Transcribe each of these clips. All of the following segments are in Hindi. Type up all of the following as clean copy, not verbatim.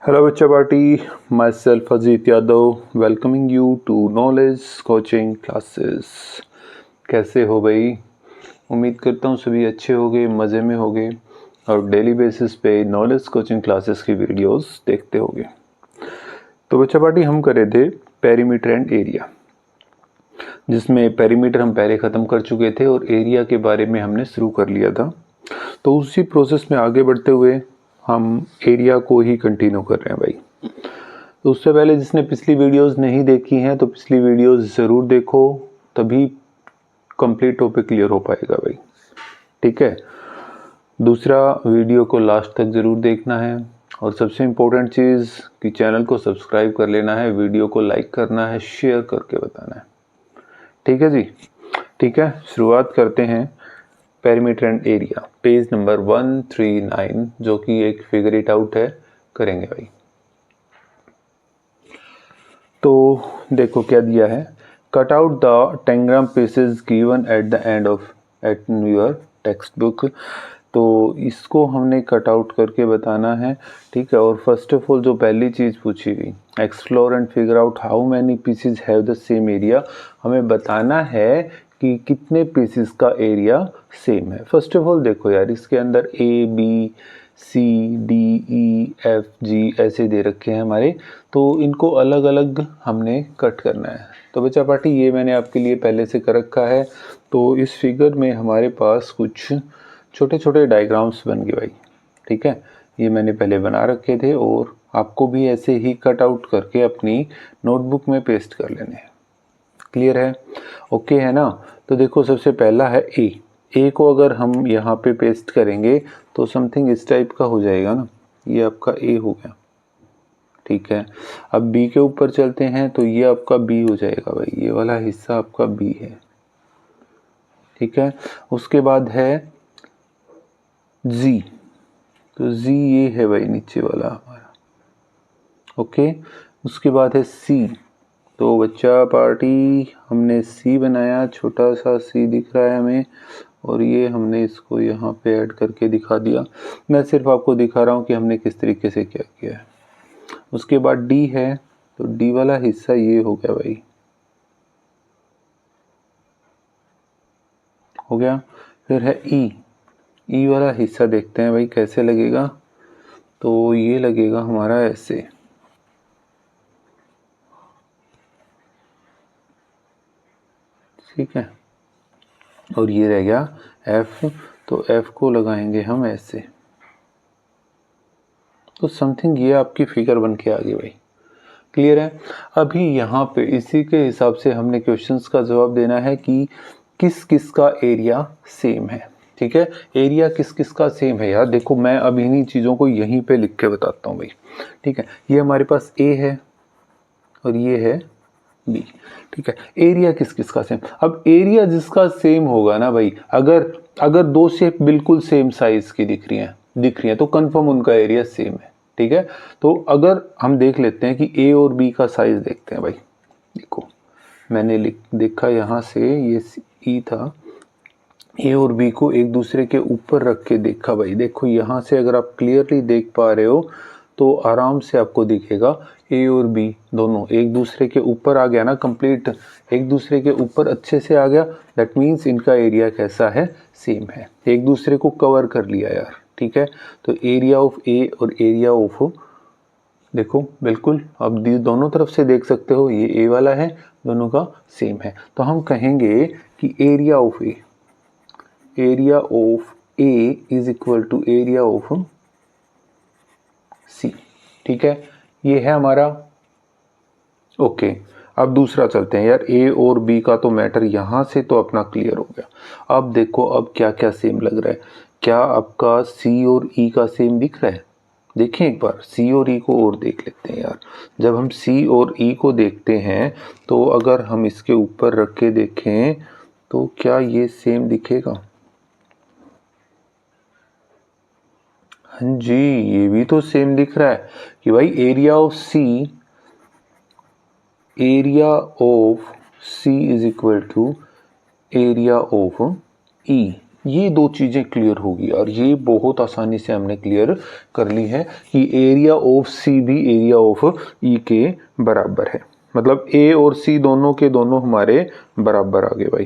Hello बच्चा party, myself Ajit Yadav welcoming you to knowledge coaching classes. कैसे हो भाई? उम्मीद करता हूँ सभी अच्छे होंगे, मज़े में होंगे और डेली बेसिस पे नॉलेज कोचिंग क्लासेस की वीडियोस देखते होंगे। तो बच्चा पार्टी हम कर रहे थे पेरीमीटर एंड एरिया, जिसमें पेरीमीटर हम पहले ख़त्म कर चुके थे और एरिया के बारे में हमने शुरू कर लिया था। तो उसी प्रोसेस में आगे बढ़ते हुए हम एरिया को ही कंटिन्यू कर रहे हैं भाई। तो उससे पहले जिसने पिछली वीडियोस नहीं देखी हैं तो पिछली वीडियोस ज़रूर देखो, तभी कंप्लीट टॉपिक क्लियर हो पाएगा भाई। ठीक है। दूसरा, वीडियो को लास्ट तक ज़रूर देखना है और सबसे इम्पोर्टेंट चीज़ कि चैनल को सब्सक्राइब कर लेना है, वीडियो को लाइक करना है, शेयर करके बताना है। ठीक है जी। ठीक है, शुरुआत करते हैं perimeter and area, page number 139, जो कि एक फिगर इट आउट है, करेंगे भाई। तो देखो क्या दिया है, cut out the tangram pieces given at the end of at your text book. तो इसको हमने कट आउट करके बताना है। ठीक है। और फर्स्ट ऑफ ऑल जो पहली चीज़ पूछी गई, explore and figure out how many pieces have the same area, हमें बताना है कि कितने पीसेस का एरिया सेम है। फर्स्ट ऑफ ऑल देखो यार, इसके अंदर A B C D E F G ऐसे दे रखे हैं हमारे, तो इनको अलग अलग हमने कट करना है। तो बच्चा पार्टी ये मैंने आपके लिए पहले से कर रखा है। तो इस फिगर में हमारे पास कुछ छोटे छोटे डायग्राम्स बन गए भाई। ठीक है, ये मैंने पहले बना रखे थे और आपको भी ऐसे ही कट आउट करके अपनी नोटबुक में पेस्ट कर लेने हैं। क्लियर है? ओके है ना? तो देखो सबसे पहला है ए को अगर हम यहाँ पे पेस्ट करेंगे तो समथिंग इस टाइप का हो जाएगा ना, ये आपका ए हो गया। ठीक है। अब बी के ऊपर चलते हैं तो ये आपका बी हो जाएगा भाई, ये वाला हिस्सा आपका बी है। ठीक है। उसके बाद है जी, तो जी ये है भाई नीचे वाला हमारा। ओके। उसके बाद है सी, तो बच्चा पार्टी हमने सी बनाया, छोटा सा सी दिख रहा है हमें और ये हमने इसको यहाँ पे ऐड करके दिखा दिया। मैं सिर्फ आपको दिखा रहा हूँ कि हमने किस तरीके से क्या किया है। उसके बाद डी है, तो डी वाला हिस्सा ये हो गया भाई, हो गया। फिर है ई वाला हिस्सा देखते हैं भाई कैसे लगेगा। तो ये लगेगा हमारा ऐसे। ठीक है। और ये रह गया एफ, तो एफ को लगाएंगे हम ऐसे। तो समथिंग ये आपकी फिगर बन के आ गई भाई। क्लियर है? अभी यहाँ पे इसी के हिसाब से हमने क्वेश्चंस का जवाब देना है कि किस किस का एरिया सेम है। ठीक है, एरिया किस किस का सेम है यार। देखो मैं अब इन्हीं चीज़ों को यहीं पे लिख के बताता हूँ भाई। ठीक है, ये हमारे पास ए है और ये है बी। ठीक है, एरिया किस किस का सेम। अब एरिया जिसका सेम होगा ना भाई, अगर अगर दो शेप बिल्कुल सेम साइज की दिख रही हैं तो कंफर्म उनका एरिया सेम है। ठीक है, तो अगर हम देख लेते हैं कि ए और बी का साइज देखते हैं भाई। देखो मैंने देखा यहाँ से, ये ई था, ए और बी को एक दूसरे के ऊपर रख के देखा भाई। देखो यहाँ से अगर आप क्लियरली देख पा रहे हो तो आराम से आपको दिखेगा ए और बी दोनों एक दूसरे के ऊपर आ गया ना, कंप्लीट एक दूसरे के ऊपर अच्छे से आ गया। दैट मीन्स इनका एरिया कैसा है, सेम है, एक दूसरे को कवर कर लिया यार। ठीक है, तो एरिया ऑफ ए और एरिया ऑफ, देखो बिल्कुल अब दोनों तरफ से देख सकते हो, ये ए वाला है, दोनों का सेम है। तो हम कहेंगे कि area of A is equal to area of C. ठीक है, ये है हमारा। ओके, अब दूसरा चलते हैं यार। ए और बी का तो मैटर यहाँ से तो अपना क्लियर हो गया। अब देखो अब क्या क्या सेम लग रहा है। क्या आपका सी और ई का सेम दिख रहा है? देखें एक बार सी और ई को और देख लेते हैं यार। जब हम सी और ई को देखते हैं तो अगर हम इसके ऊपर रख के देखें तो क्या ये सेम दिखेगा? हाँ जी, ये भी तो सेम दिख रहा है कि भाई area of C is equal to area of E. ये दो चीज़ें क्लियर होगी और ये बहुत आसानी से हमने क्लियर कर ली है कि एरिया ऑफ सी भी एरिया ऑफ ई के बराबर है, मतलब ए और सी दोनों के दोनों हमारे बराबर आ गए भाई।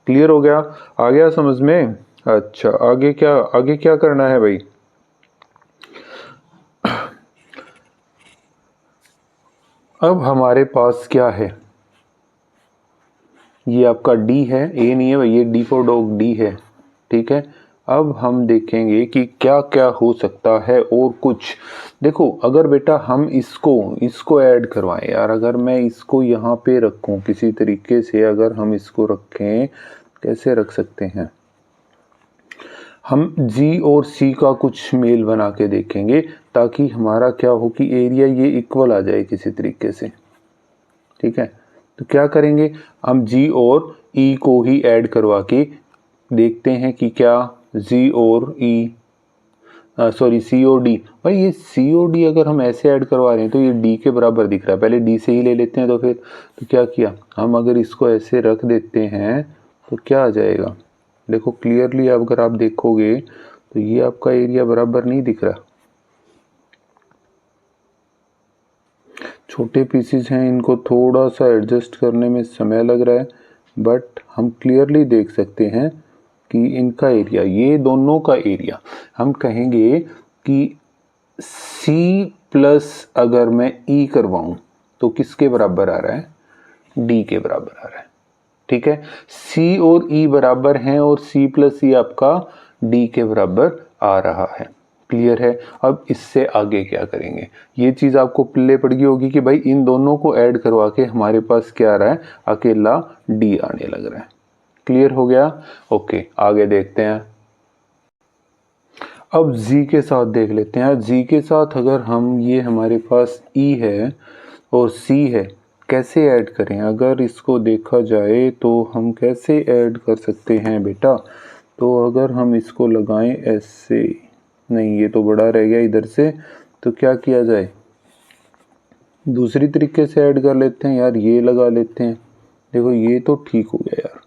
क्लियर हो गया, आ गया समझ में? अच्छा आगे क्या करना है भाई? अब हमारे पास क्या है, ये आपका डी है, ए नहीं है भाई, ये डी फॉर डॉग डी है, ठीक है। अब हम देखेंगे कि क्या क्या हो सकता है और कुछ। देखो अगर बेटा हम इसको ऐड करवाएं यार, अगर मैं इसको यहाँ पे रखूं किसी तरीके से, अगर हम इसको रखें, कैसे रख सकते हैं हम, जी और सी का कुछ मेल बना के देखेंगे ताकि हमारा क्या हो कि एरिया ये इक्वल आ जाए किसी तरीके से, ठीक है। तो क्या करेंगे हम, जी और ई को ही ऐड करवा के देखते हैं कि क्या जी और ई सॉरी सी और डी, भाई ये सी और डी अगर हम ऐसे ऐड करवा रहे हैं तो ये डी के बराबर दिख रहा है, पहले डी से ही ले लेते हैं। तो फिर तो क्या किया हम, अगर इसको ऐसे रख देते हैं तो क्या आ जाएगा, देखो क्लियरली अगर आप देखोगे तो ये आपका एरिया बराबर नहीं दिख रहा, छोटे पीसेस हैं, इनको थोड़ा सा एडजस्ट करने में समय लग रहा है, बट हम क्लियरली देख सकते हैं कि इनका एरिया, ये दोनों का एरिया, हम कहेंगे कि C प्लस अगर मैं E करवाऊं तो किसके बराबर आ रहा है, D के बराबर आ रहा है, ठीक है। C और E बराबर हैं और C प्लस E आपका D के बराबर आ रहा है, क्लियर है। अब इससे आगे क्या करेंगे, ये चीज़ आपको पल्ले पड़ गई होगी कि भाई इन दोनों को ऐड करवा के हमारे पास क्या आ रहा है, अकेला D आने लग रहा है। क्लियर हो गया, ओके आगे देखते हैं। अब z के साथ देख लेते हैं, z के साथ अगर हम, ये हमारे पास e है और c है, कैसे ऐड करें, अगर इसको देखा जाए तो हम कैसे ऐड कर सकते हैं बेटा, तो अगर हम इसको लगाएं ऐसे, नहीं ये तो बड़ा रह गया इधर से, तो क्या किया जाए, दूसरी तरीके से ऐड कर लेते हैं यार, ये लगा लेते हैं, देखो ये तो ठीक हो गया यार,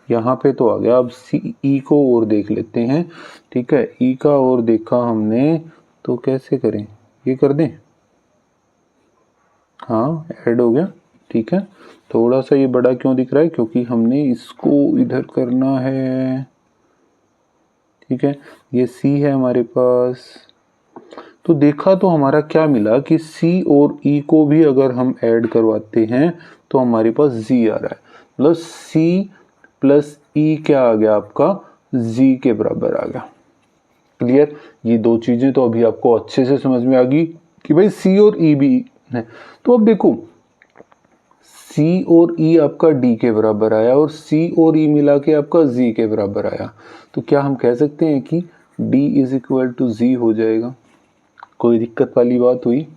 यहाँ पे तो आ गया। अब सी ई को और देख लेते हैं, ठीक है, ई का और देखा हमने तो कैसे करें, ये कर दें, हाँ ऐड हो गया, ठीक है। थोड़ा सा ये बड़ा क्यों दिख रहा है, क्योंकि हमने इसको इधर करना है, ठीक है। ये सी है हमारे पास, तो देखा तो हमारा क्या मिला कि सी और ई को भी अगर हम ऐड करवाते हैं तो हमारे पास जी आ रहा है, मतलब सी प्लस ई क्या आ गया आपका, जी के बराबर आ गया। क्लियर, ये दो चीजें तो अभी आपको अच्छे से समझ में आ गई कि भाई सी और ई भी है। तो अब देखो सी और ई आपका डी के बराबर आया और सी और ई मिला के आपका जी के बराबर आया, तो क्या हम कह सकते हैं कि डी इज इक्वल टू जी हो जाएगा? कोई दिक्कत वाली बात हुई?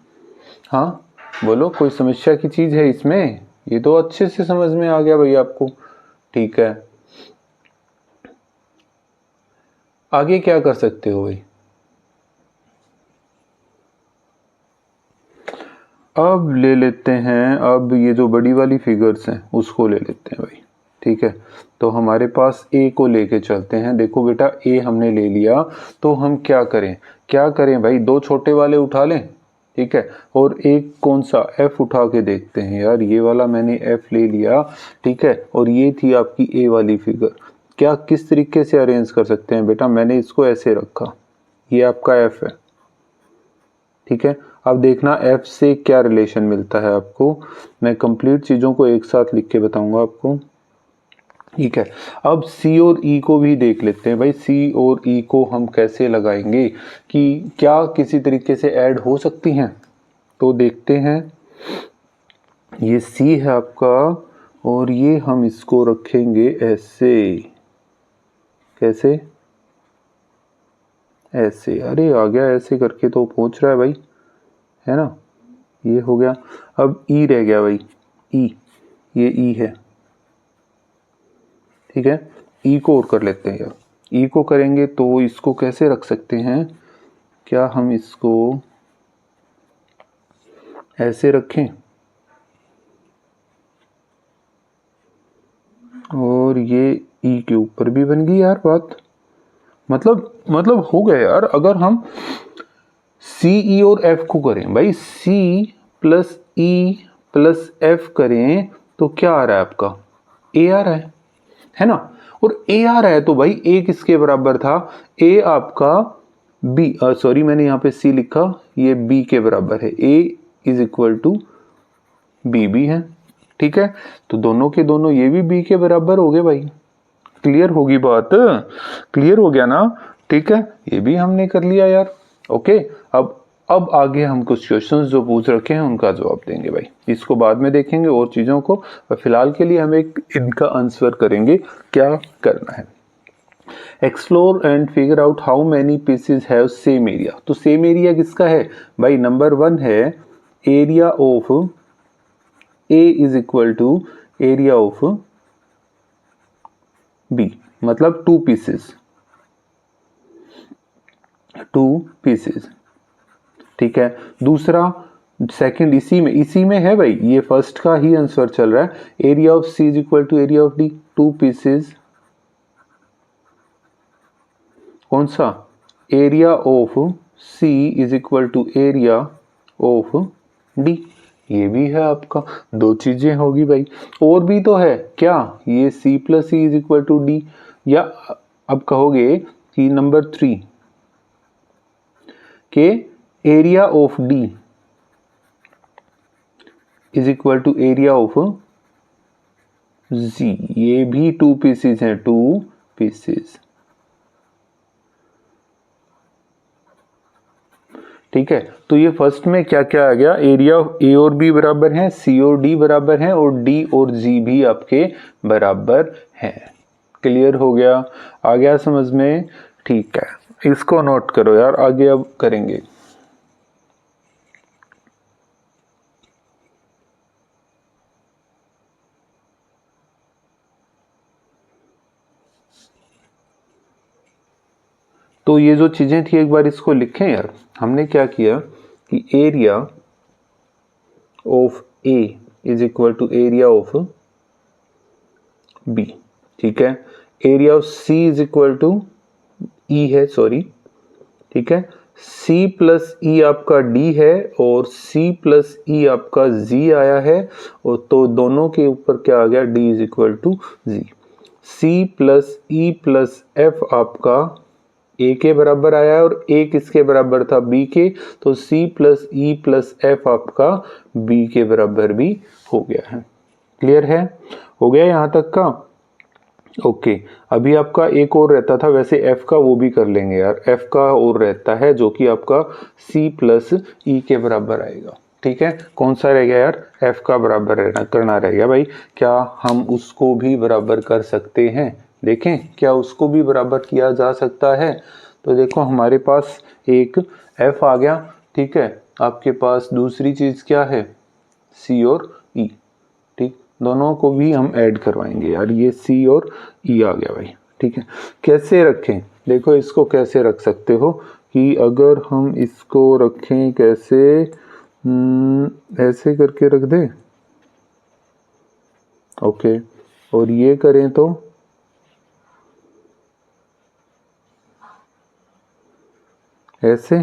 हाँ बोलो, कोई समस्या की चीज है इसमें? ये तो अच्छे से समझ में आ गया भाई आपको, ठीक है। आगे क्या कर सकते हो भाई? अब ले लेते हैं, अब ये जो बड़ी वाली फिगर्स हैं उसको ले लेते हैं भाई, ठीक है। तो हमारे पास ए को लेके चलते हैं, देखो बेटा ए हमने ले लिया, तो हम क्या करें भाई, दो छोटे वाले उठा लें, ठीक है, और एक कौन सा एफ उठा के देखते हैं यार, ये वाला मैंने एफ ले लिया, ठीक है, और ये थी आपकी ए वाली फिगर, क्या किस तरीके से अरेंज कर सकते हैं बेटा, मैंने इसको ऐसे रखा, ये आपका एफ है, ठीक है। अब देखना एफ से क्या रिलेशन मिलता है आपको, मैं कंप्लीट चीज़ों को एक साथ लिख के बताऊंगा आपको, ठीक है। अब सी और ई को भी देख लेते हैं भाई, सी और ई को हम कैसे लगाएंगे कि क्या किसी तरीके से ऐड हो सकती हैं, तो देखते हैं। ये सी है आपका और ये हम इसको रखेंगे ऐसे, कैसे, ऐसे, अरे आ गया, ऐसे करके तो पहुंच रहा है भाई, है ना, ये हो गया। अब ई रह गया भाई, ई, ये ई है, ठीक है। ई को और कर लेते हैं यार, ई को करेंगे तो इसको कैसे रख सकते हैं, क्या हम इसको ऐसे रखें और ये ई के ऊपर भी बन गई यार बात, मतलब हो गया यार। अगर हम सी ई और एफ को करें भाई, C plus E plus F करें तो क्या आ रहा है आपका, ए आ रहा है ना। और ए आ रहा है तो भाई ए किसके बराबर था, ए आपका बी, सॉरी मैंने यहाँ पे सी लिखा, ये बी के बराबर है, ए इज इक्वल टू बी भी है। ठीक है, तो दोनों के दोनों ये भी बी के बराबर हो गए भाई। क्लियर होगी बात, क्लियर हो गया ना। ठीक है, ये भी हमने कर लिया यार। ओके, अब आगे हम कुछ क्वेश्चंस जो पूछ रखे हैं उनका जवाब देंगे भाई, इसको बाद में देखेंगे और चीज़ों को, और फिलहाल के लिए हम एक इनका आंसर करेंगे। क्या करना है, explore and figure out how many pieces have same area. तो सेम एरिया किसका है भाई, नंबर 1 है area of A is equal to area of B, मतलब 2 पीसेज। ठीक है, दूसरा सेकंड इसी में है भाई, ये फर्स्ट का ही आंसर चल रहा है, area of C is equal to area of D, 2 pieces. कौन सा, area of C is equal to area of D, ये भी है आपका, 2 चीजें होगी भाई। और भी तो है क्या, ये C plus C is equal to D, या अब कहोगे कि नंबर 3 के area of D is equal to area of G, ये भी 2 पीसेज हैं, 2 पीसेज। ठीक है, तो ये फर्स्ट में क्या क्या आ गया, एरिया ऑफ ए और बी बराबर हैं, सी और डी बराबर हैं, और डी और जी भी आपके बराबर हैं। क्लियर हो गया, आ गया समझ में। ठीक है, इसको नोट करो यार, आगे अब करेंगे। तो ये जो चीजें थी एक बार इसको लिखें यार। हमने क्या किया कि area of A is equal to area of B. ठीक है, area of C is equal to E है, सॉरी। ठीक है, C प्लस ई आपका D है और C प्लस ई आपका Z आया है, और तो दोनों के ऊपर क्या आ गया, D is equal to Z। C plus E plus F आपका A के बराबर आया है, और A किसके बराबर था, B के, तो C plus E plus F आपका B के बराबर भी हो गया है। क्लियर है, हो गया यहाँ तक का। ओके, अभी आपका एक और रहता था वैसे F का, वो भी कर लेंगे यार। F का और रहता है जो कि आपका C प्लस ई के बराबर आएगा। ठीक है, कौन सा रह गया यार, F का बराबर रहना करना रह गया भाई। क्या हम उसको भी बराबर कर सकते हैं, देखें क्या उसको भी बराबर किया जा सकता है। तो देखो हमारे पास एक F आ गया, ठीक है, आपके पास दूसरी चीज क्या है, C और E। ठीक, दोनों को भी हम ऐड करवाएंगे यार, ये C और E आ गया भाई। ठीक है, कैसे रखें, देखो इसको कैसे रख सकते हो कि अगर हम इसको रखें कैसे, ऐसे करके रख दें। ओके, और ये करें तो ऐसे,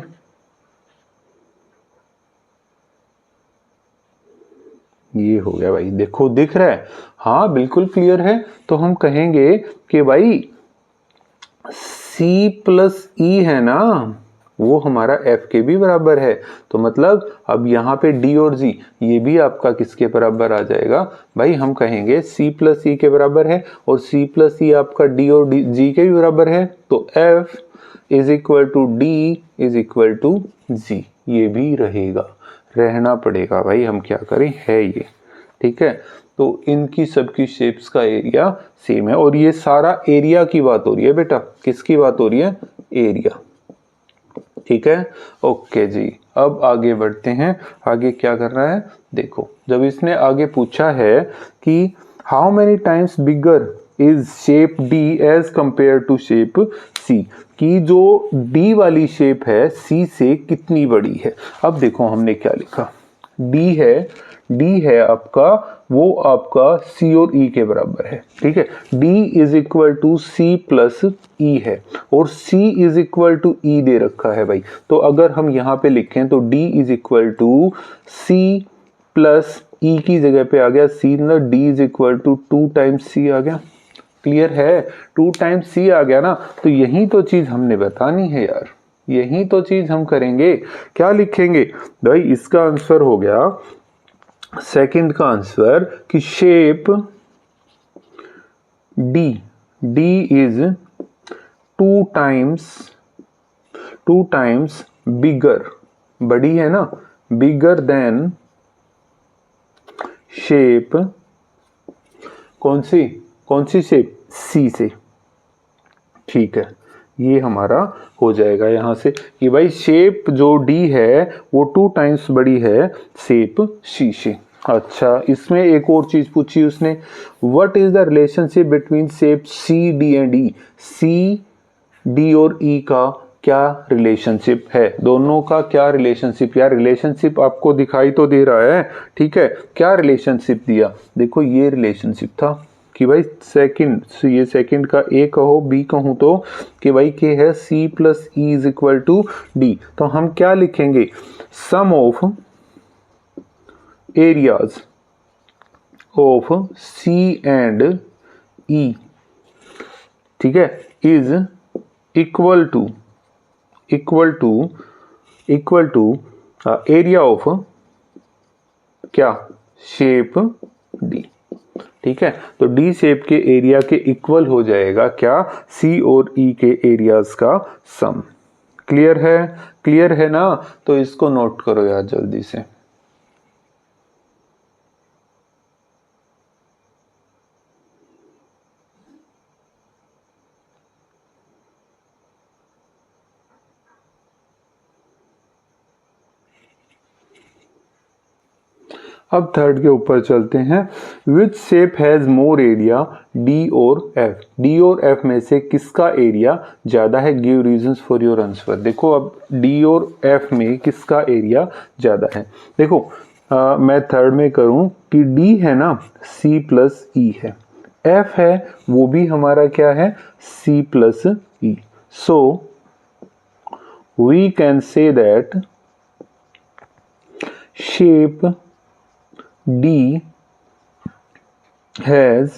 ये हो गया भाई। देखो दिख रहा है, हाँ बिल्कुल क्लियर है। तो हम कहेंगे कि भाई C प्लस ई है ना, वो हमारा F के भी बराबर है। तो मतलब अब यहाँ पे D और G ये भी आपका किसके बराबर आ जाएगा भाई, हम कहेंगे C प्लस ई के बराबर है, और C प्लस ई आपका D और G के भी बराबर है। तो F is equal to D is equal to G, ये भी रहेगा, रहना पड़ेगा भाई, हम क्या करें, है ये। ठीक है, तो इनकी सबकी शेप्स का एरिया सेम है, और ये सारा एरिया की बात हो रही है बेटा, किसकी बात हो रही है, एरिया। ठीक है, ओके जी, अब आगे बढ़ते हैं। आगे क्या करना है, देखो जब इसने आगे पूछा है कि how many times bigger is shape D as compare to shape C, कि जो D वाली शेप है C से कितनी बड़ी है। अब देखो हमने क्या लिखा, डी है आपका, वो आपका सी और ई के बराबर है, ठीक है। D is equal to C plus E है और C is equal to E दे रखा है भाई। तो अगर हम यहाँ पे लिखें तो D is equal to C plus E की जगह पे आ गया सी, ना D is equal to 2 times C आ गया। क्लियर है, 2 टाइम्स सी आ गया ना। तो यही तो चीज हमने बतानी है यार, यही तो चीज हम करेंगे। क्या लिखेंगे भाई, इसका आंसर हो गया सेकंड का आंसर कि shape D is 2 times bigger, बड़ी है ना, बिगर देन शेप, कौन सी शेप, सी से, ठीक है। ये हमारा हो जाएगा यहां से कि भाई शेप जो डी है वो 2 टाइम्स बड़ी है शेप सी से। अच्छा, इसमें एक और चीज पूछी उसने, what is the relationship between shape C D and E. C D और ई का क्या रिलेशनशिप है, दोनों का क्या रिलेशनशिप। यार रिलेशनशिप आपको दिखाई तो दे रहा है, ठीक है। क्या रिलेशनशिप दिया, देखो ये रिलेशनशिप था कि भाई सेकंड, ये सेकंड का ए कहो बी कहूं तो कि भाई के है C plus E is equal to D. तो हम क्या लिखेंगे, sum of areas of C and E, ठीक है, is equal to area of क्या, शेप डी, ठीक है। तो डी शेप के एरिया के इक्वल हो जाएगा क्या, सी और ई के एरियाज का सम। क्लियर है ना। तो इसको नोट करो यार जल्दी से। अब थर्ड के ऊपर चलते हैं। Which shape has more area, D और एफ। डी और एफ में से किसका एरिया ज्यादा है, give reasons for your answer. देखो अब डी और एफ में किसका एरिया ज्यादा है। देखो मैं थर्ड में करूं कि डी है ना सी प्लस ई है, एफ है वो भी हमारा क्या है C plus E. So we can say that shape D has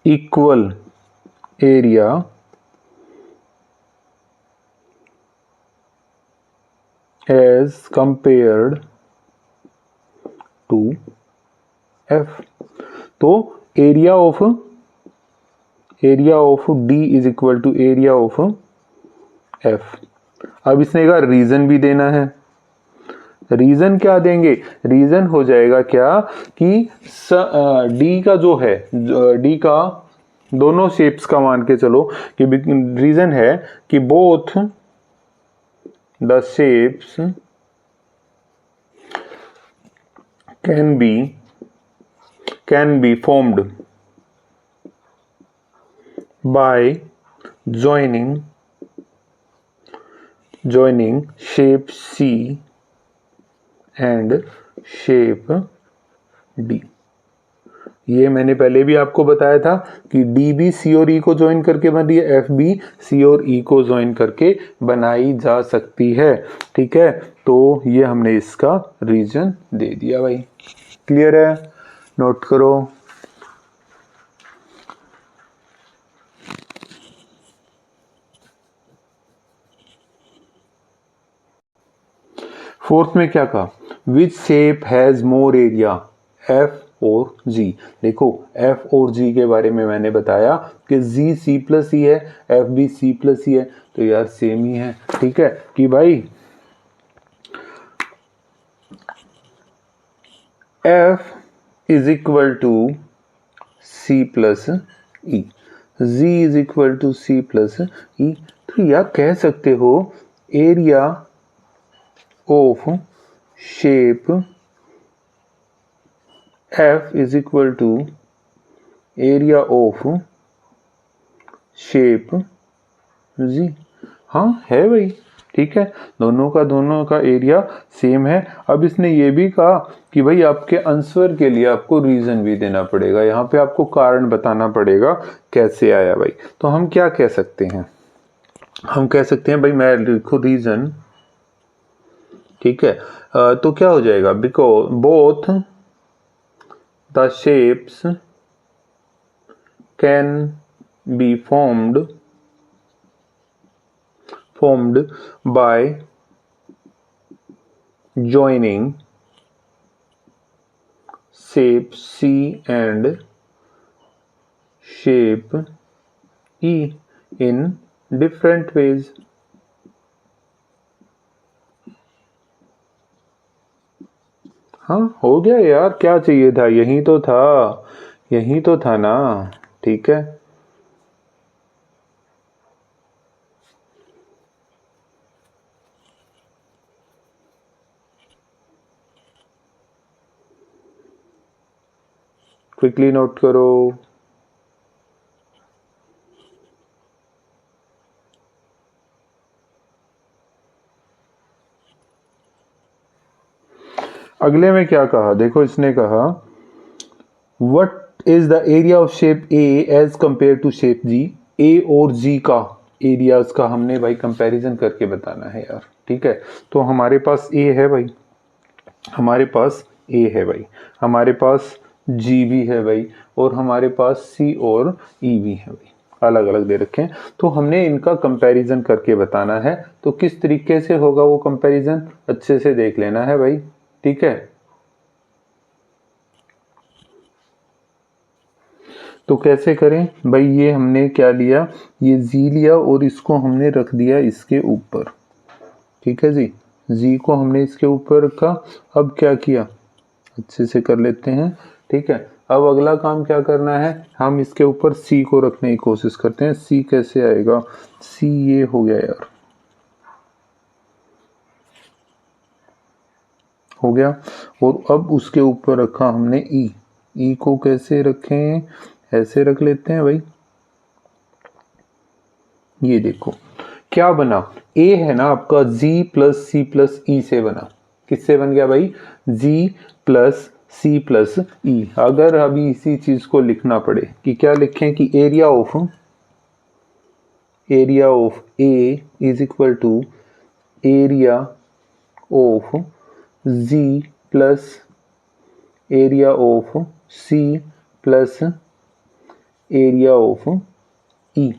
equal area as compared to F। तो area of D is equal to area of F। अब इसने का रीजन भी देना है। रीजन क्या देंगे, रीजन हो जाएगा क्या कि डी का जो है, डी का दोनों शेप्स का मान के चलो कि रीजन है कि both the shapes can be formed by joining shape C and shape D. ये मैंने पहले भी आपको बताया था कि डी भी सी और ई को ज्वाइन करके बन रही है, एफ भी सी और ई को ज्वाइन करके बनाई जा सकती है, ठीक है। तो ये हमने इसका रीजन दे दिया भाई। क्लियर है, नोट करो। फोर्थ में क्या कहा, which shape has more area, F और जी। देखो एफ और जी के बारे में मैंने बताया कि जी सी प्लस ई है, एफ भी सी प्लस ई है, तो यार सेम ही है, ठीक है। कि भाई F is equal to C plus E, G is equal to C plus E. तो यार कह सकते हो area of shape F is equal to area of shape G। हाँ है भाई, ठीक है, दोनों का एरिया सेम है। अब इसने ये भी कहा कि भाई आपके आंसर के लिए आपको रीजन भी देना पड़ेगा, यहाँ पे आपको कारण बताना पड़ेगा कैसे आया भाई। तो हम क्या कह सकते हैं, हम कह सकते हैं भाई, मैं लिखू रीजन, ठीक है। तो क्या हो जाएगा, because both the shapes can be formed by joining shape C and shape E in different ways। हाँ हो गया यार, क्या चाहिए था, यही तो था, यही तो था ना, ठीक है। क्विकली नोट करो। अगले में क्या कहा, देखो इसने कहा what is the area of shape A as compare to shape G. A और जी का एरियाज का हमने भाई कंपैरिजन करके बताना है यार, ठीक है। तो हमारे पास ए है भाई, हमारे पास ए है भाई, हमारे पास जी भी है भाई, और हमारे पास सी और ई भी है भाई, अलग अलग दे रखे हैं। तो हमने इनका कंपैरिजन करके बताना है। तो किस तरीके से होगा वो कंपैरिजन, अच्छे से देख लेना है भाई, ठीक है। तो कैसे करें भाई, ये हमने क्या लिया, ये जी लिया और इसको हमने रख दिया इसके ऊपर, ठीक है जी, जी को हमने इसके ऊपर रखा। अब क्या किया, अच्छे से कर लेते हैं, ठीक है। अब अगला काम क्या करना है, हम इसके ऊपर सी को रखने की कोशिश करते हैं। सी कैसे आएगा, सी ये हो गया यार, हो गया। और अब उसके ऊपर रखा हमने ई, ई को कैसे रखें, ऐसे रख लेते हैं भाई। ये देखो क्या बना, ए है ना आपका जी प्लस सी प्लस ई से बना, किससे बन गया भाई, जी प्लस सी प्लस ई। अगर अभी इसी चीज को लिखना पड़े कि क्या लिखें, कि area of A is equal to area of G plus area of C plus area of E.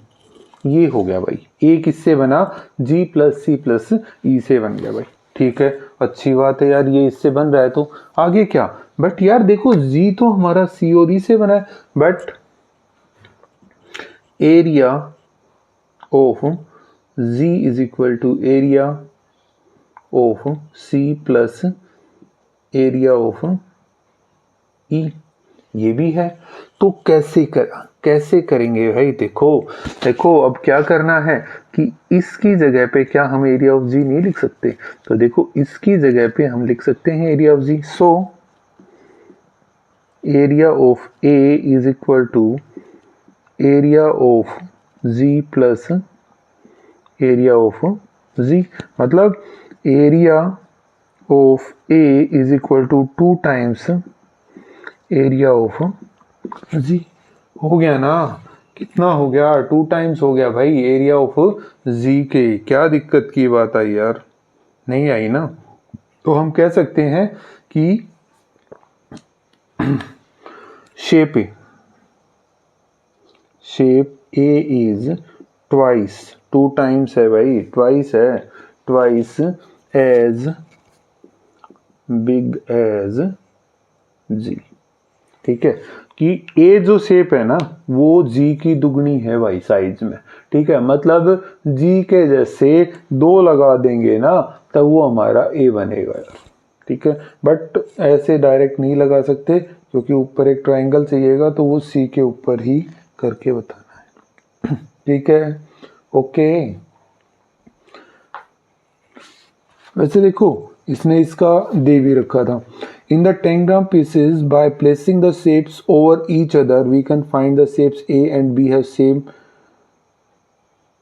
ये हो गया भाई, ए किससे बना, जी प्लस सी प्लस ई से बन गया भाई, ठीक है। अच्छी बात है यार, ये इससे बन रहा है तो आगे क्या, बट यार देखो जी तो हमारा सी और ई से बना है, but area of G is equal to area of C plus area of E, ये भी है। तो कैसे करेंगे भाई, देखो अब क्या करना है कि इसकी जगह पे क्या हम एरिया ऑफ जी नहीं लिख सकते, तो देखो इसकी जगह पे हम लिख सकते हैं area of G. So area of A is equal to area of G plus area of G, मतलब area of A is equal to 2 times area of G. हो गया ना, कितना हो गया, 2 टाइम्स हो गया भाई एरिया ऑफ जी के। क्या दिक्कत की बात आई यार, नहीं आई ना। तो हम कह सकते हैं कि shape A is twice, 2 times है भाई, ट्वाइस है, ट्वाइस एज बिग एज जी, ठीक है। कि ए जो शेप है ना वो जी की दुगनी है भाई साइज में, ठीक है। मतलब जी के जैसे 2 लगा देंगे ना तब वो हमारा ए बनेगा यार, ठीक है। बट ऐसे डायरेक्ट नहीं लगा सकते क्योंकि ऊपर एक ट्रायंगल चाहिएगा, तो वो सी के ऊपर ही करके बताना है, ठीक है, ओके। वैसे देखो इसने इसका दे भी रखा था। In the tangram pieces, by placing the shapes over each other, we can find the shapes A and B have same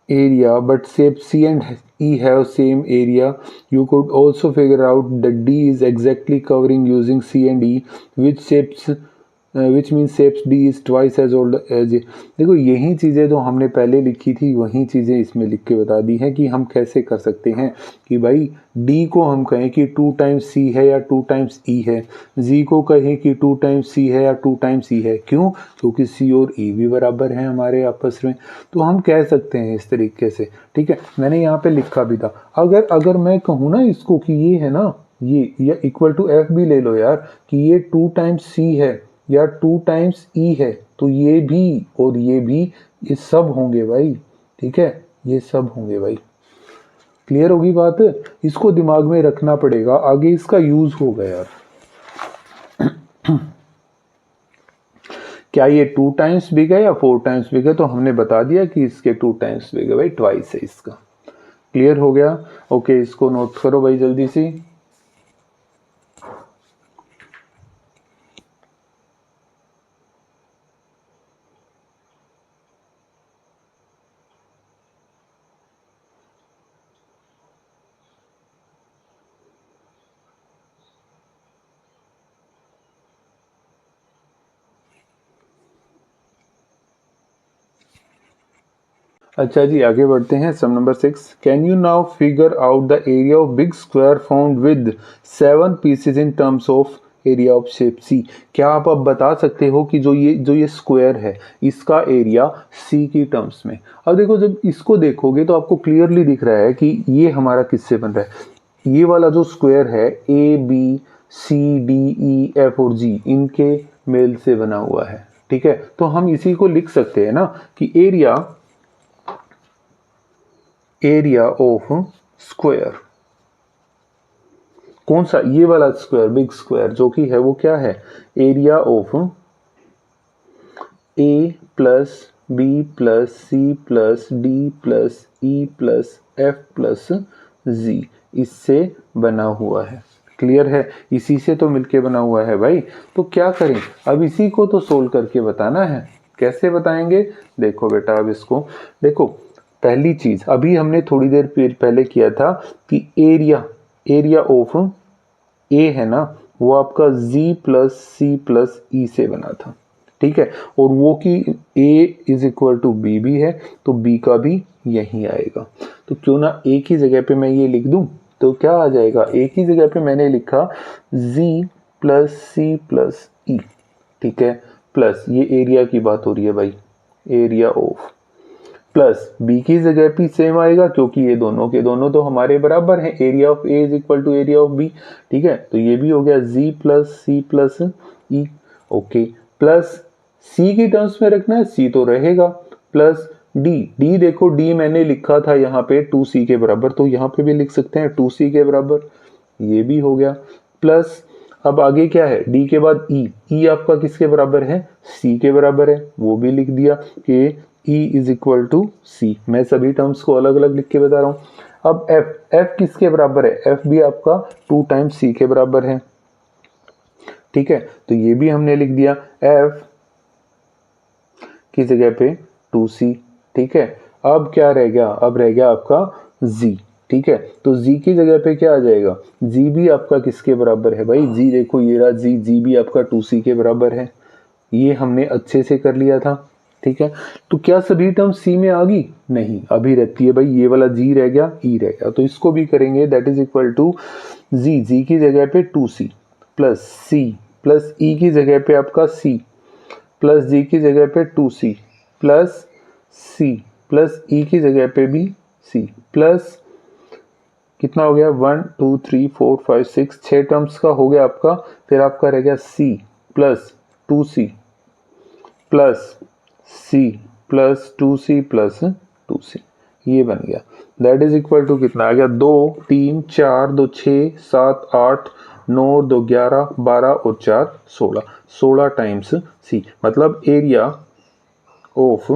area but shape C and E have same area, you could also figure out that D is exactly covering using C and E, which means shapes D is twice as old as A। देखो यही चीज़ें जो हमने पहले लिखी थी वही चीज़ें इसमें लिख के बता दी हैं कि हम कैसे कर सकते हैं कि भाई D को हम कहें कि 2 टाइम्स C है या 2 टाइम्स E है, Z को कहें कि 2 टाइम्स C है या 2 टाइम्स E है। क्यों? क्योंकि C और E भी बराबर हैं हमारे आपस में, तो हम कह सकते हैं इस तरीके से। ठीक है, मैंने यहाँ पे लिखा भी था। अगर मैं कहूँ ना इसको कि ये है ना, ये या इक्वल टू F भी ले लो यार, कि ये 2 टाइम्स C है या 2 टाइम्स E है, तो ये भी और ये सब होंगे भाई। ठीक है, ये सब होंगे भाई। क्लियर होगी बात? इसको दिमाग में रखना पड़ेगा, आगे इसका यूज होगा यार। क्या ये 2 टाइम्स बिग है या 4 टाइम्स बिग है? तो हमने बता दिया कि इसके 2 टाइम्स बिग है भाई, ट्वाइस है इसका। क्लियर हो गया? ओके, इसको नोट करो भाई जल्दी से। अच्छा जी, आगे बढ़ते हैं। Sum number 6, can you now figure out the area of big square found with 7 pieces in terms of area of shape C. क्या आप अब बता सकते हो कि जो ये स्क्वायर है इसका एरिया सी की टर्म्स में? अब देखो, जब इसको देखोगे तो आपको क्लियरली दिख रहा है कि ये हमारा किससे बन रहा है। ये वाला जो स्क्वायर है A B C D E F और जी, इनके मेल से बना हुआ है। ठीक है, तो हम इसी को लिख सकते हैं ना कि एरिया ऑफ स्क्वायर, कौन सा? ये वाला स्क्वायर, बिग स्क्वायर, जो कि है वो क्या है? Area of A plus B plus C plus D plus E plus F plus G, इससे बना हुआ है। क्लियर है? इसी से तो मिलके बना हुआ है भाई। तो क्या करें, अब इसी को तो सोल्व करके बताना है। कैसे बताएंगे? देखो बेटा, अब इसको देखो। पहली चीज अभी हमने थोड़ी देर पहले किया था कि एरिया ऑफ ए है ना, वो आपका जी प्लस सी प्लस ई से बना था। ठीक है, और वो कि ए इज इक्वल टू बी भी है, तो बी का भी यही आएगा। तो क्यों ना एक ही जगह पे मैं ये लिख दूं, तो क्या आ जाएगा? एक ही जगह पे मैंने लिखा जी प्लस सी प्लस ई। ठीक है, प्लस ये एरिया की बात हो रही है भाई, एरिया ऑफ, प्लस बी की जगह भी सेम आएगा क्योंकि ये दोनों के दोनों तो हमारे बराबर हैं। Area of A is equal to area of B. ठीक है, तो ये भी हो गया G plus C plus E. Okay, plus C की टर्म्स में रखना है, सी तो रहेगा, प्लस डी देखो, डी मैंने लिखा था यहाँ पे 2c के बराबर, तो यहाँ पे भी लिख सकते हैं 2c के बराबर, ये भी हो गया। प्लस अब आगे क्या है? डी के बाद ई आपका किसके बराबर है? सी के बराबर है, वो भी लिख दिया कि E इज इक्वल टू सी। मैं सभी टर्म्स को अलग अलग लिख के बता रहा हूं। अब एफ किसके बराबर है? एफ भी आपका 2 टाइम्स सी के बराबर है। ठीक है, तो ये भी हमने लिख दिया, एफ की जगह पे 2c। ठीक है, अब क्या रह गया? अब रह गया आपका z। ठीक है, तो z की जगह पे क्या आ जाएगा? z भी आपका किसके बराबर है भाई? z देखो, ये रहा z भी आपका 2c के बराबर है। ये हमने अच्छे से कर लिया था। ठीक है, तो क्या सभी टर्म सी में आ गई? नहीं, अभी रहती है भाई, ये वाला जी रह गया, ई रह गया, तो इसको भी करेंगे। दैट इज इक्वल टू जी की जगह पे 2c plus C plus E की जगह पे आपका सी प्लस जी की जगह पे 2c plus C plus E की जगह पे भी सी प्लस कितना हो गया? 1 2 3 4 5 6, 6 टर्म्स का हो गया आपका। फिर आपका रह गया C plus 2c plus C plus 2c plus 2c, ये बन गया। दैट इज इक्वल टू कितना आ गया? 2 3 4 2 6 7 8 9 2 11 12 और 4 16, 16 टाइम्स सी। मतलब एरिया ऑफ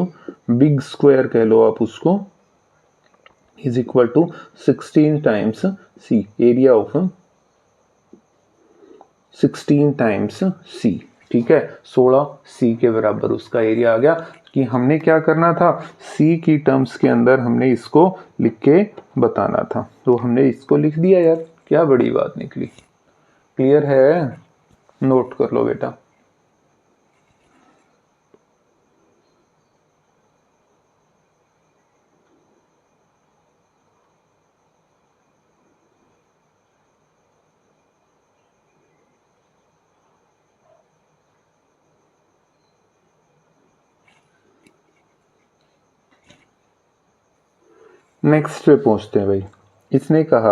बिग स्क्वायर कह लो आप उसको, is equal to 16 times C. Area of 16 times C. ठीक है, 16 सी के बराबर उसका एरिया आ गया। कि हमने क्या करना था, सी की टर्म्स के अंदर हमने इसको लिख के बताना था, तो हमने इसको लिख दिया यार, क्या बड़ी बात निकली। क्लियर है, नोट कर लो बेटा। नेक्स्ट पे पहुंचते हैं भाई। इसने कहा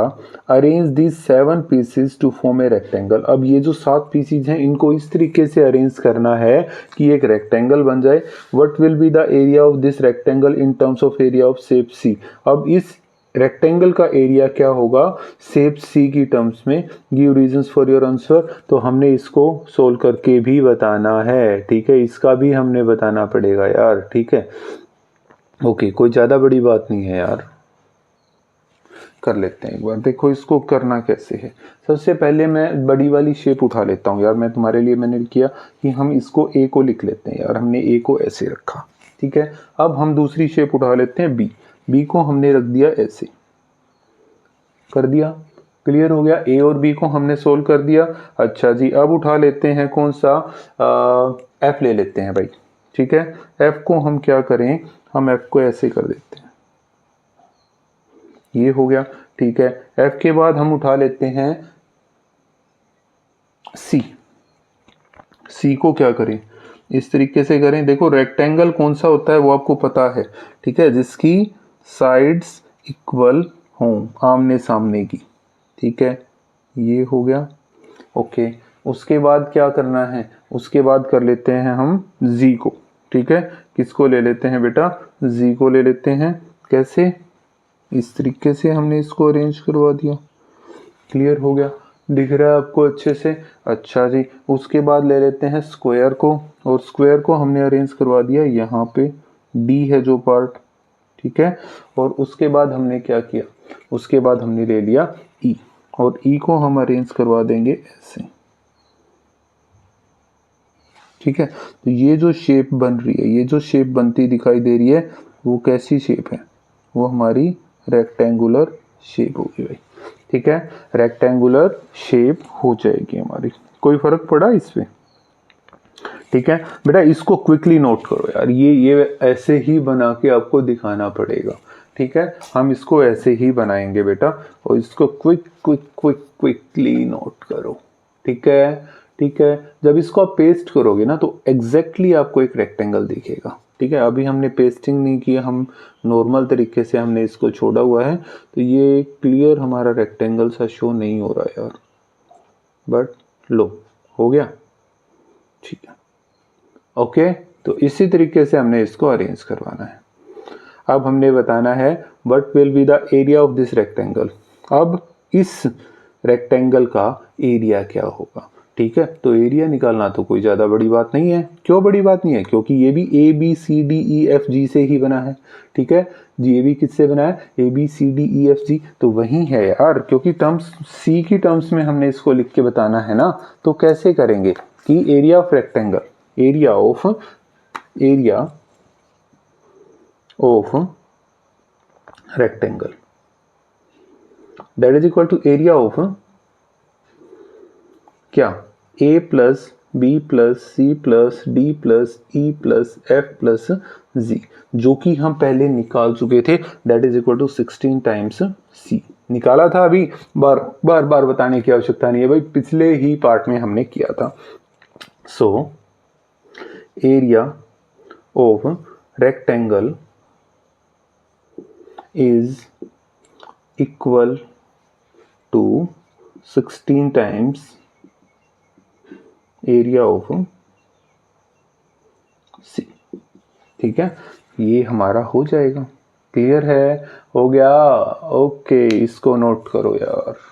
arrange these 7 pieces to form a rectangle. अब ये जो 7 पीसीज हैं इनको इस तरीके से अरेंज करना है कि एक रेक्टेंगल बन जाए। What will be the area of this rectangle in terms of area of shape C. अब इस रेक्टेंगल का एरिया क्या होगा शेप सी की टर्म्स में। Give reasons for your answer. तो हमने इसको सोल्व करके भी बताना है, ठीक है, इसका भी हमने बताना पड़ेगा यार, ठीक है। ओके, कोई ज़्यादा बड़ी बात नहीं है यार, कर लेते हैं एक बार। देखो इसको करना कैसे है। सबसे पहले मैं बड़ी वाली शेप उठा लेता हूँ यार, मैं तुम्हारे लिए मैंने किया कि हम इसको ए को लिख लेते हैं यार, हमने ए को ऐसे रखा, ठीक है। अब हम दूसरी शेप उठा लेते हैं बी। बी को हमने रख दिया ऐसे, कर दिया, क्लियर हो गया। ए और बी को हमने सोल्व कर दिया। अच्छा जी, अब उठा लेते हैं कौन सा, एफ ले लेते हैं भाई, ठीक है। एफ को हम क्या करें, हम एफ को ऐसे कर देते हैं, ये हो गया, ठीक है। एफ के बाद हम उठा लेते हैं सी। सी को क्या करें, इस तरीके से करें। देखो रेक्टेंगल कौन सा होता है वो आपको पता है, ठीक है, जिसकी साइड्स इक्वल हों, आमने सामने की, ठीक है, ये हो गया। ओके, उसके बाद क्या करना है, उसके बाद कर लेते हैं हम जी को, ठीक है। किसको ले लेते हैं बेटा, जी को ले लेते हैं। कैसे, इस तरीके से हमने इसको अरेंज करवा दिया, क्लियर हो गया, दिख रहा है आपको अच्छे से। अच्छा जी, उसके बाद ले लेते हैं स्क्वायर को, और स्क्वायर को हमने अरेंज करवा दिया यहाँ पे, डी है जो पार्ट, ठीक है। और उसके बाद हमने क्या किया, उसके बाद हमने ले लिया ई, और ई को हम अरेंज करवा देंगे ऐसे, ठीक है। तो ये जो शेप बन रही है, ये जो शेप बनती दिखाई दे रही है, वो कैसी शेप है, वो हमारी रेक्टेंगुलर शेप होगी भाई, ठीक है। रेक्टेंगुलर शेप हो जाएगी हमारी, कोई फर्क पड़ा इस पे, ठीक है बेटा। इसको क्विकली नोट करो यार, ये ऐसे ही बना के आपको दिखाना पड़ेगा, ठीक है। हम इसको ऐसे ही बनाएंगे बेटा, और इसको क्विकली नोट करो, ठीक है, ठीक है। जब इसको आप पेस्ट करोगे ना तो एग्जैक्टली आपको एक रेक्टेंगल दिखेगा, ठीक है। अभी हमने पेस्टिंग नहीं किया, हम नॉर्मल तरीके से हमने इसको छोड़ा हुआ है, तो ये क्लियर हमारा रेक्टेंगल सा शो नहीं हो रहा है यार, बट लो हो गया, ठीक है। ओके, तो इसी तरीके से हमने इसको अरेंज करवाना है। अब हमने बताना है what will be the area of this rectangle. अब इस रेक्टेंगल का एरिया क्या होगा, ठीक है। तो एरिया निकालना तो कोई ज़्यादा बड़ी बात नहीं है। क्यों बड़ी बात नहीं है, क्योंकि ये भी A B C D E F G से ही बना है, ठीक है। जी ये भी किससे बना है, A B C D E F G, तो वही है यार, क्योंकि टर्म्स सी की टर्म्स में हमने इसको लिख के बताना है ना। तो कैसे करेंगे कि area of rectangle, area of rectangle that is equal to area of क्या, A plus B plus C plus D plus E plus F plus G, जो कि हम पहले निकाल चुके थे, that is equal to 16 times C. निकाला था, अभी बार बार बताने की आवश्यकता नहीं है भाई, पिछले ही पार्ट में हमने किया था। सो area of rectangle is equal to 16 times area of C, ठीक है। ये हमारा हो जाएगा, क्लियर है, हो गया। ओके, इसको नोट करो यार।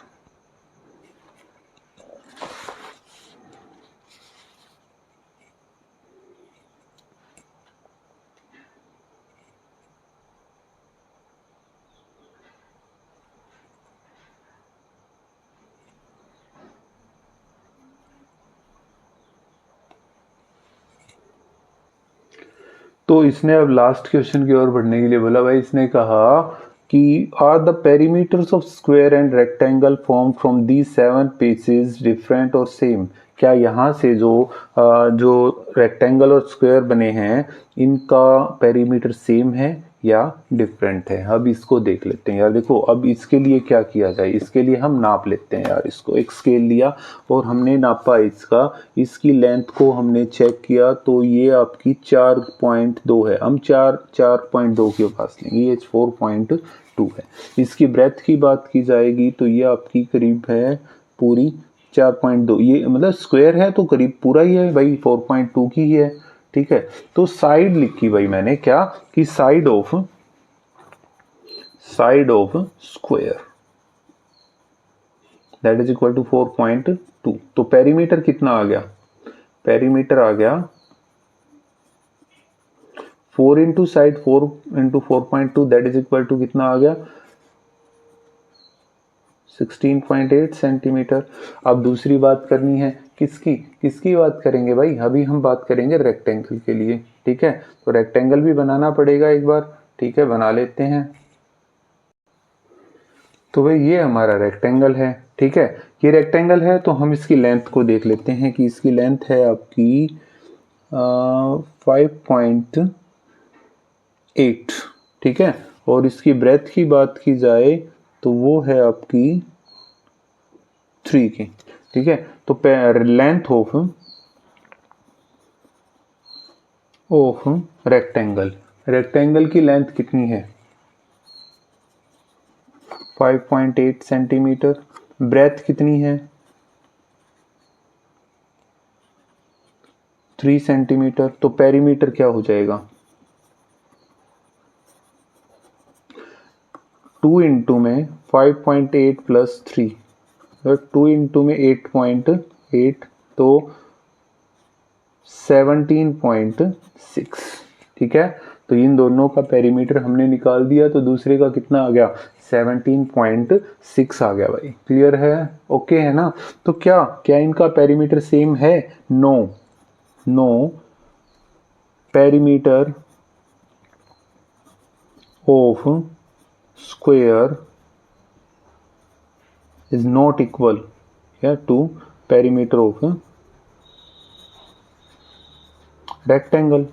तो इसने अब लास्ट क्वेश्चन की ओर बढ़ने के लिए बोला भाई, इसने कहा कि are the perimeters of square and rectangle form from the 7 pieces different और सेम। क्या यहाँ से जो रेक्टेंगल और स्क्वायर बने हैं इनका पेरीमीटर सेम है या डिफरेंट है। अब इसको देख लेते हैं यार। देखो अब इसके लिए क्या किया जाए, इसके लिए हम नाप लेते हैं यार। इसको एक स्केल लिया और हमने नापा इसकी लेंथ को हमने चेक किया, तो ये आपकी 4.2 है। हम 4.2 के पास लेंगे, ये 4.2 है। इसकी ब्रेथ की बात की जाएगी तो ये आपकी करीब है पूरी 4.2, ये मतलब स्क्वायर है तो करीब पूरा ही है भाई, 4.2 की ही है। ठीक है, तो साइड लिखी भाई मैंने क्या कि side of square that is equal to 4.2। तो पेरीमीटर कितना आ गया, पेरीमीटर आ गया 4 into side 4 into 4.2 that is equal to कितना आ गया 16.8 सेंटीमीटर। अब दूसरी बात करनी है किसकी बात करेंगे भाई, अभी हम बात करेंगे रेक्टेंगल के लिए। ठीक है, तो रेक्टेंगल भी बनाना पड़ेगा एक बार। ठीक है, बना लेते हैं। तो भाई ये हमारा रेक्टेंगल है। ठीक है, ये रेक्टेंगल है तो हम इसकी लेंथ को देख लेते हैं कि इसकी लेंथ है आपकी 5.8। ठीक है, और इसकी ब्रेथ की बात की जाए तो वो है आपकी 3 की। ठीक है, तो लेंथ ऑफ रेक्टेंगल की लेंथ कितनी है 5.8 सेंटीमीटर। ब्रेथ कितनी है 3 सेंटीमीटर। तो पेरीमीटर क्या हो जाएगा 2 इंटू में 5.8 प्लस 3, 2 इंटू में 8.8 तो 17.6। ठीक है, तो इन दोनों का पेरीमीटर हमने निकाल दिया, तो दूसरे का कितना आ गया 17.6 आ गया भाई। क्लियर है, ओके है ना। तो क्या इनका पेरीमीटर सेम है, no perimeter of square is not equal to perimeter of rectangle।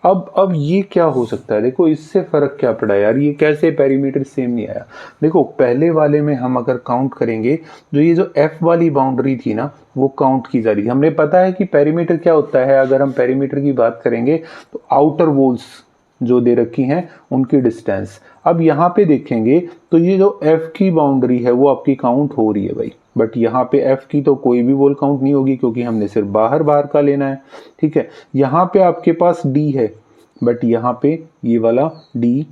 अब ये क्या हो सकता है, देखो इससे फर्क क्या पड़ा यार, ये कैसे पेरीमीटर सेम नहीं आया। देखो पहले वाले में हम अगर काउंट करेंगे, जो F वाली बाउंड्री थी ना वो काउंट की जा रही थी। हमने पता है कि पेरीमीटर क्या होता है। अगर हम पेरीमीटर की बात करेंगे तो आउटर वॉल्स जो दे रखी हैं उनकी डिस्टेंस। अब यहाँ पे देखेंगे तो ये जो F की बाउंड्री है वो आपकी काउंट हो रही है भाई, बट यहाँ पे F की तो कोई भी वॉल काउंट नहीं होगी क्योंकि हमने सिर्फ बाहर का लेना है। ठीक है, यहाँ पे आपके पास D है, बट यहाँ पे ये वाला D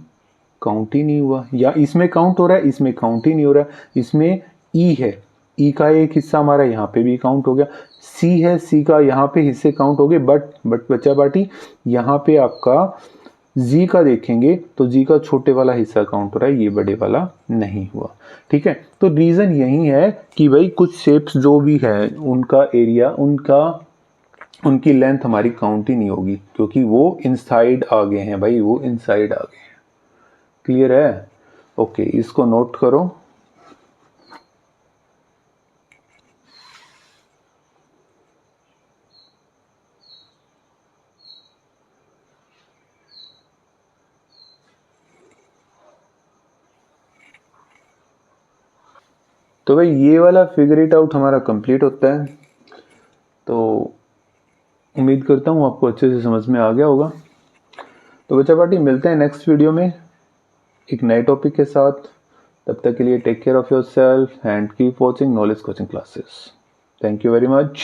काउंट ही नहीं हुआ, या इसमें काउंट हो रहा है इसमें काउंट ही नहीं हो रहा। इसमें E है, E का एक हिस्सा हमारा यहाँ पे भी काउंट हो गया। C है, C का यहाँ पे हिस्से काउंट हो गए, बट बचा बाटी यहाँ पे आपका जी का देखेंगे तो जी का छोटे वाला हिस्सा काउंट हो रहा है, ये बड़े वाला नहीं हुआ। ठीक है, तो रीजन यही है कि भाई कुछ शेप्स जो भी है उनका एरिया उनकी लेंथ हमारी काउंट ही नहीं होगी क्योंकि वो इनसाइड आ गए हैं भाई, वो इनसाइड आ गए हैं। क्लियर है, ओके, इसको नोट करो। तो भाई ये वाला फिगर इट आउट हमारा कंप्लीट होता है। तो उम्मीद करता हूँ आपको अच्छे से समझ में आ गया होगा। तो बच्चा पार्टी मिलते हैं नेक्स्ट वीडियो में एक नए टॉपिक के साथ। तब तक के लिए take care of yourself and keep watching knowledge coaching classes. Thank you very much.